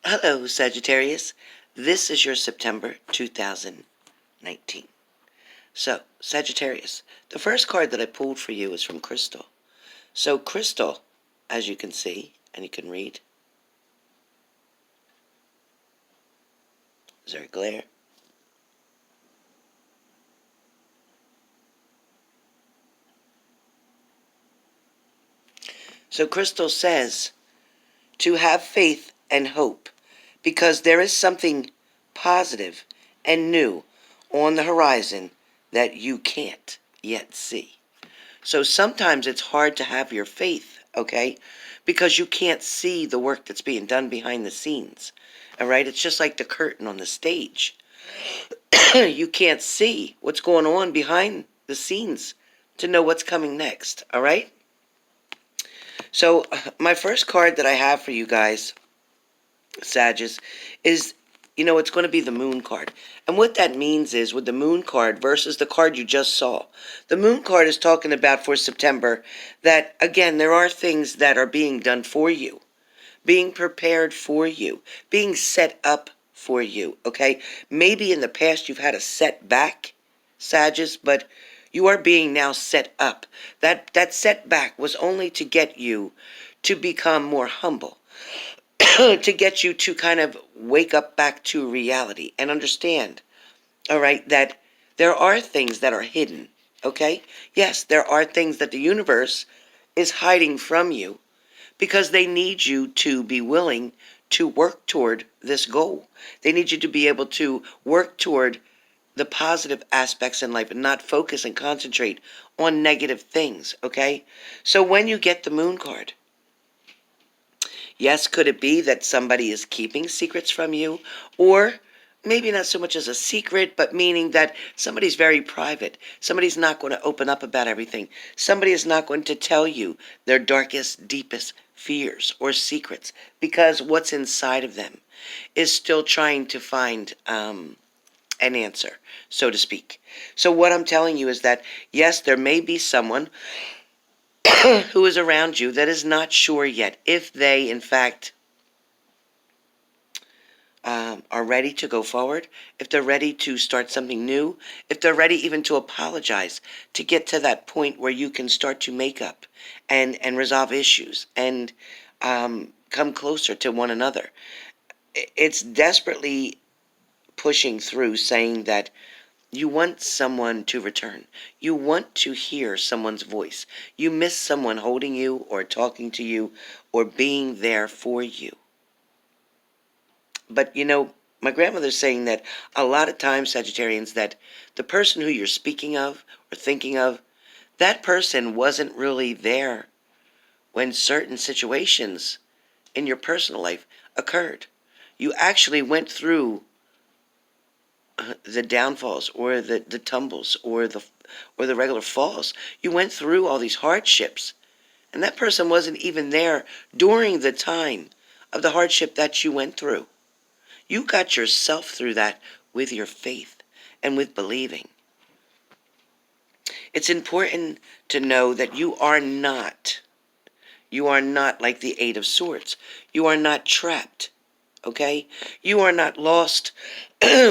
Hello, Sagittarius. This is your September 2019. So, Sagittarius, the first card that I pulled for you is from Crystal. So, Crystal, as you can see, and you can read, is there a glare? So, Crystal says to have faith and hope because there is something positive and new on the horizon that you can't yet see. So sometimes it's hard to have your faith, okay, because you can't see the work that's being done behind the scenes, all right? It's just like the curtain on the stage. You can't see what's going on behind the scenes to know what's coming next, all right? So my first card that I have for you guys, Sagittarius, is, it's going to be the Moon card. And what that means is, with the Moon card versus the card you just saw, the Moon card is talking about for September that, again, there are things that are being done for you, being prepared for you, being set up for you, okay? Maybe in the past you've had a setback, Sagittarius, but you are being now set up. That setback was only to get you to become more humble, to get you to kind of wake up back to reality and understand, all right, that there are things that are hidden, okay? Yes, there are things that the universe is hiding from you because they need you to be willing to work toward this goal. They need you to be able to work toward the positive aspects in life and not focus and concentrate on negative things, okay? So when you get the Moon card, yes, could it be that somebody is keeping secrets from you? Or maybe not so much as a secret, but meaning that somebody's very private. Somebody's not going to open up about everything. Somebody is not going to tell you their darkest, deepest fears or secrets because what's inside of them is still trying to find an answer, so to speak. So what I'm telling you is that, yes, there may be someone who is around you that is not sure yet if they, in fact, are ready to go forward, if they're ready to start something new, if they're ready even to apologize, to get to that point where you can start to make up and resolve issues and come closer to one another. It's desperately pushing through, saying that you want someone to return. You want to hear someone's voice. You miss someone holding you or talking to you or being there for you. But, my grandmother's saying that a lot of times, Sagittarians, that the person who you're speaking of or thinking of, that person wasn't really there when certain situations in your personal life occurred. You actually went through the downfalls or the tumbles or the regular falls. You went through all these hardships, and that person wasn't even there during the time of the hardship that you went through. You got yourself through that with your faith and with believing. It's important to know that you are not like the Eight of Swords. You are not trapped, okay? You are not lost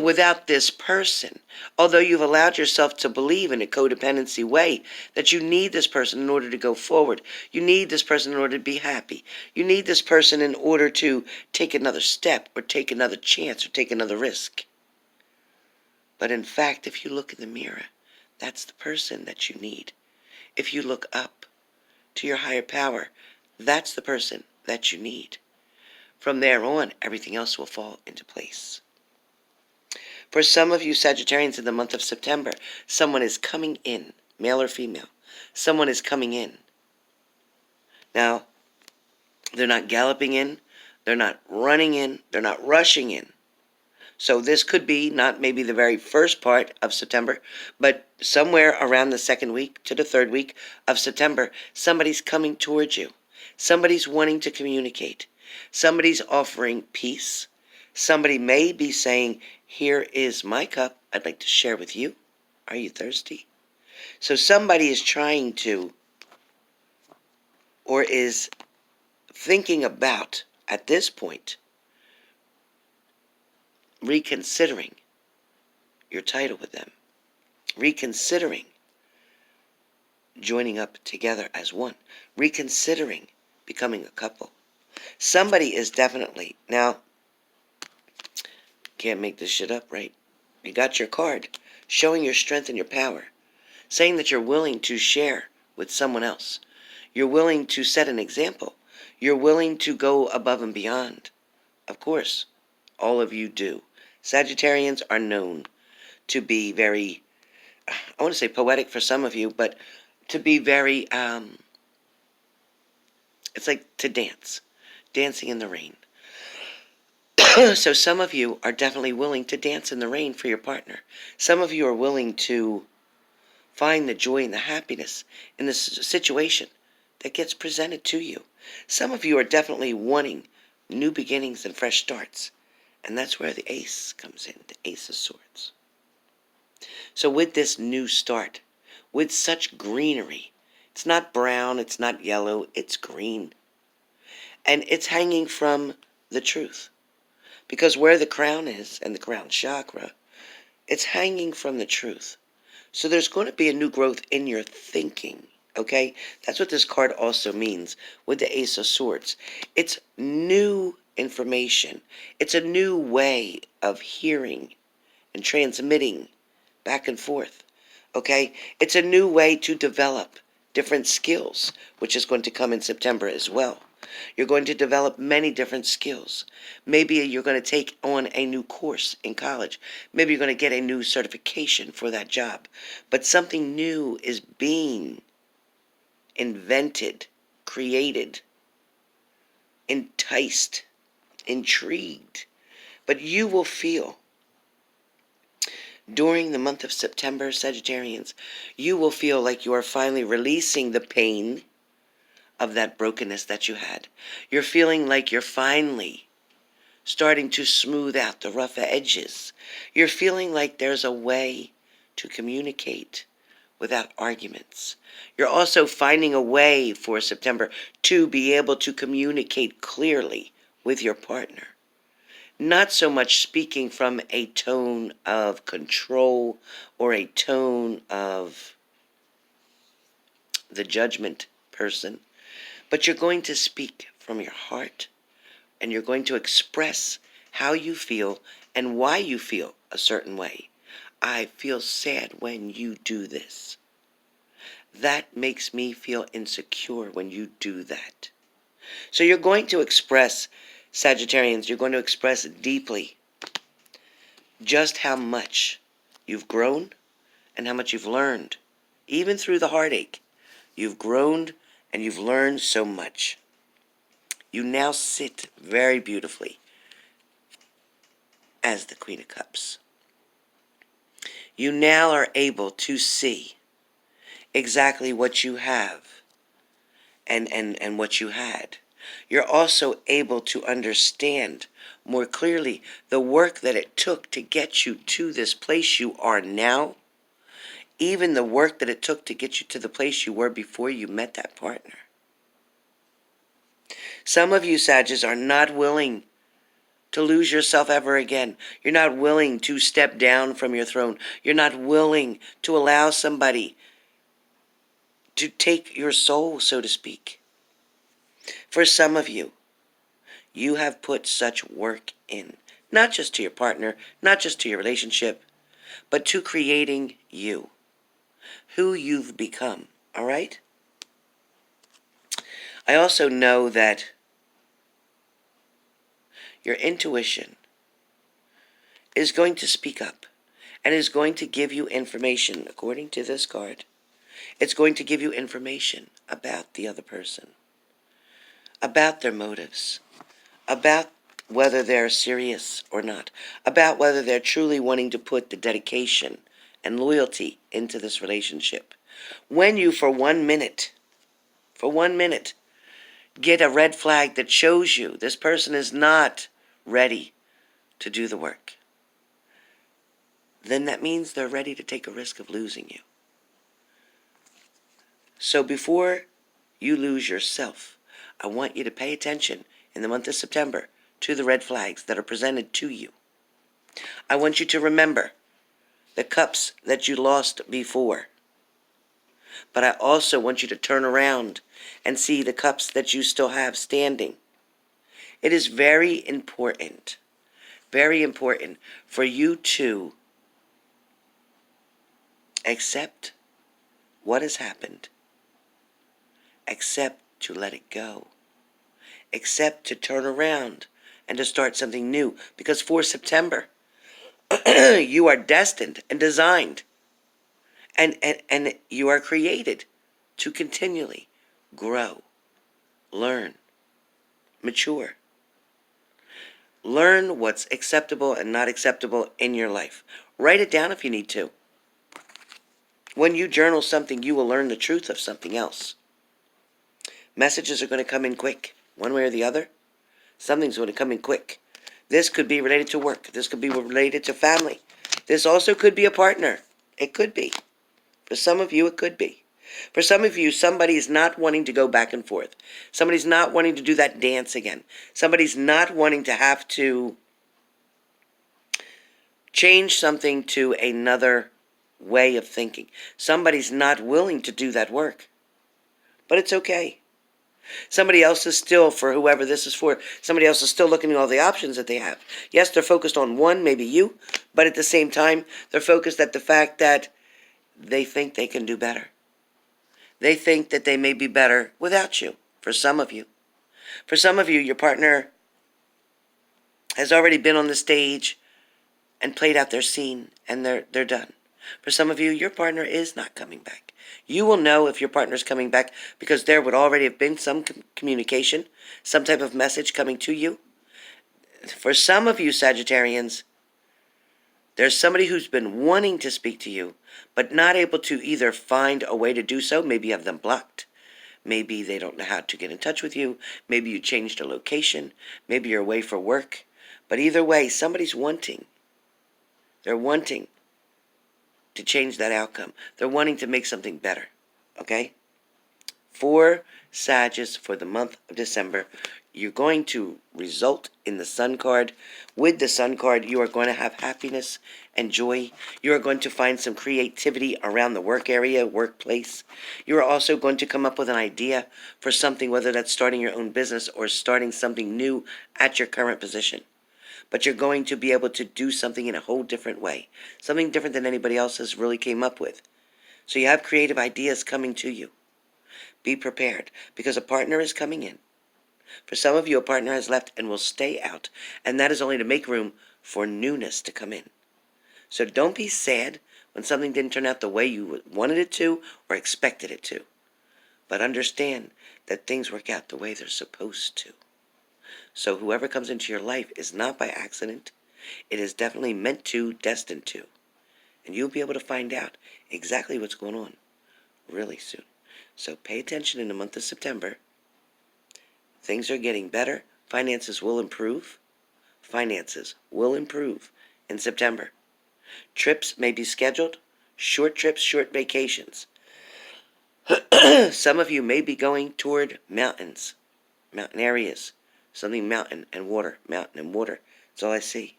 without this person, although you've allowed yourself to believe in a codependency way that you need this person in order to go forward. You need this person in order to be happy. You need this person in order to take another step or take another chance or take another risk. But in fact, if you look in the mirror, that's the person that you need. If you look up to your higher power, that's the person that you need. From there on, everything else will fall into place. For some of you Sagittarians in the month of September, someone is coming in, male or female. Someone is coming in. Now, they're not galloping in, they're not running in, they're not rushing in. So this could be not maybe the very first part of September, but somewhere around the second week to the third week of September, somebody's coming towards you. Somebody's wanting to communicate. Somebody's offering peace. Somebody may be saying, here is my cup I'd like to share with you. Are you thirsty? So somebody is trying to, or is thinking about, at this point, reconsidering your title with them, reconsidering joining up together as one, reconsidering becoming a couple. Somebody is definitely, now, can't make this shit up, right? You got your card, showing your strength and your power, saying that you're willing to share with someone else. You're willing to set an example. You're willing to go above and beyond. Of course, all of you do. Sagittarians are known to be very, I want to say poetic for some of you, but to be very, it's like to dance, dancing in the rain. So some of you are definitely willing to dance in the rain for your partner. Some of you are willing to find the joy and the happiness in the situation that gets presented to you. Some of you are definitely wanting new beginnings and fresh starts. And that's where the ace comes in, the Ace of Swords. So with this new start, with such greenery, it's not brown, it's not yellow, it's green. And it's hanging from the truth. Because where the crown is, and the crown chakra, it's hanging from the truth. So there's going to be a new growth in your thinking, okay? That's what this card also means with the Ace of Swords. It's new information. It's a new way of hearing and transmitting back and forth, okay? It's a new way to develop different skills, which is going to come in September as well. You're going to develop many different skills. Maybe you're going to take on a new course in college. Maybe you're going to get a new certification for that job. But something new is being invented, created, enticed, intrigued. But you will feel, during the month of September, Sagittarians, you will feel like you are finally releasing the pain of that brokenness that you had. You're feeling like you're finally starting to smooth out the rough edges. You're feeling like there's a way to communicate without arguments. You're also finding a way for September to be able to communicate clearly with your partner. Not so much speaking from a tone of control or a tone of the judgment person, but you're going to speak from your heart, and you're going to express how you feel and why you feel a certain way. I feel sad when you do this. That makes me feel insecure when you do that. So you're going to express, Sagittarians, you're going to express deeply just how much you've grown and how much you've learned. Even through the heartache, you've grown and you've learned so much. You now sit very beautifully as the Queen of Cups. You now are able to see exactly what you have and what you had. You're also able to understand more clearly the work that it took to get you to this place you are now, even the work that it took to get you to the place you were before you met that partner. Some of you, Sagittarius, are not willing to lose yourself ever again. You're not willing to step down from your throne. You're not willing to allow somebody to take your soul, so to speak. For some of you, you have put such work in, not just to your partner, not just to your relationship, but to creating you, who you've become, all right? I also know that your intuition is going to speak up and is going to give you information, according to this card. It's going to give you information about the other person, about their motives, about whether they're serious or not, about whether they're truly wanting to put the dedication and loyalty into this relationship. When you, for 1 minute, get a red flag that shows you this person is not ready to do the work, then that means they're ready to take a risk of losing you. So before you lose yourself, I want you to pay attention in the month of September to the red flags that are presented to you. I want you to remember the cups that you lost before. But I also want you to turn around and see the cups that you still have standing. It is very important for you to accept what has happened. Accept to let it go. Accept to turn around and to start something new. Because for September, you are destined and designed and you are created to continually grow, learn, mature. Learn what's acceptable and not acceptable in your life. Write it down if you need to. When you journal something, you will learn the truth of something else. Messages are going to come in quick, one way or the other. Something's going to come in quick. This could be related to work. This could be related to family. This also could be a partner. It could be. For some of you, it could be. For some of you, somebody's not wanting to go back and forth. Somebody's not wanting to do that dance again. Somebody's not wanting to have to change something to another way of thinking. Somebody's not willing to do that work. But it's okay. Somebody else is still, for whoever this is for, somebody else is still looking at all the options that they have. Yes, they're focused on one, maybe you, but at the same time, they're focused at the fact that they think they can do better. They think that they may be better without you, for some of you. For some of you, your partner has already been on the stage and played out their scene, and they're done. For some of you, your partner is not coming back. You will know if your partner is coming back because there would already have been some communication, some type of message coming to you. For some of you Sagittarians, there's somebody who's been wanting to speak to you, but not able to either find a way to do so. Maybe you have them blocked. Maybe they don't know how to get in touch with you. Maybe you changed a location. Maybe you're away for work. But either way, somebody's wanting. They're wanting to change that outcome. They're wanting to make something better. Okay? For Sagittarius, for the month of December, you're going to result in the Sun card. With the Sun card, you are going to have happiness and joy. You are going to find some creativity around the work area, workplace. You are also going to come up with an idea for something, whether that's starting your own business or starting something new at your current position. But you're going to be able to do something in a whole different way. Something different than anybody else has really came up with. So you have creative ideas coming to you. Be prepared, because a partner is coming in. For some of you, a partner has left and will stay out, and that is only to make room for newness to come in. So don't be sad when something didn't turn out the way you wanted it to or expected it to. But understand that things work out the way they're supposed to. So whoever comes into your life is not by accident. It is definitely meant to, destined to. And you'll be able to find out exactly what's going on really soon. So pay attention in the month of September. Things are getting better. Finances will improve. Finances will improve in September. Trips may be scheduled. Short trips, short vacations. Some of you may be going toward mountains, mountain areas. Something mountain and water, mountain and water. That's all I see.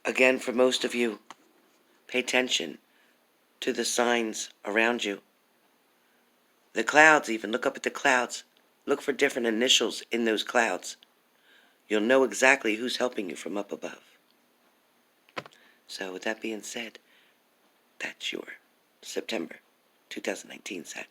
Again, for most of you, pay attention to the signs around you. The clouds even. Look up at the clouds. Look for different initials in those clouds. You'll know exactly who's helping you from up above. So with that being said, that's your September 2019 Sag.